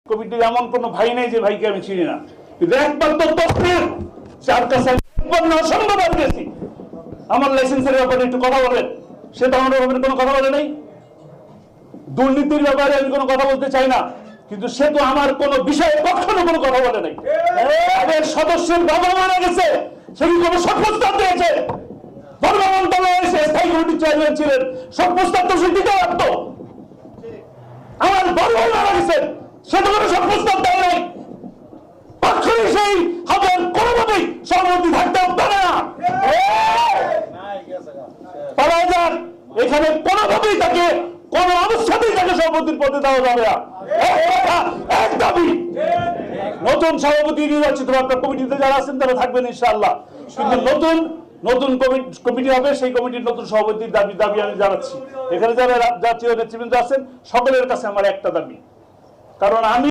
কমিটির এমন কোনো ভাই নেই যে ভাইকে আমি চিনি না, কিন্তু একবার তো তথ্যের যার কাছে একবার না অসম্ভব গেছি আমার লাইসেন্সের ব্যাপারে একটু কথা বলেন, সে তো আমার ব্যাপারে কোনো কথা বলে নাই। দুর্নীতির ব্যাপারে আমি কোনো কথা বলতে চাই না, কিন্তু সে তো আমার কোনো বিষয়ে কখনো কোনো কথা বলে নাই। এর সদস্যের বাবা মারা গেছে, সে কি কোনো সব প্রস্তাব দিয়েছে? ধর্ম মন্ত্রণালয়ে সে স্থায়ী কমিটির চেয়ারম্যান ছিলেন, সব প্রস্তাব তো সে দিতে পারত। আমার বড় ভাই মারা গেছে, সে তো কোনো সব প্রস্তাব দেয় নাই। পক্ষে সেই হাজার কোনোভাবেই সভাপতি থাকতে পারে না। পারা যান, এখানে কোনোভাবেই তাকে কোন অবস্থাতেই তাকে সভাপতির পদে দেওয়া যাবে না। এক দাবি, নতুন সভাপতি নির্বাচিত আপনার কমিটিতে যারা আছেন তারা থাকবেন ইনশাআল্লাহ, কিন্তু নতুন কমিটি হবে, সেই কমিটির নতুন সভাপতির দাবি আমি জানাচ্ছি। এখানে যারা জাতীয় নেতৃবৃন্দ আছেন সকলের কাছে আমার একটা দাবি, কারণ আমি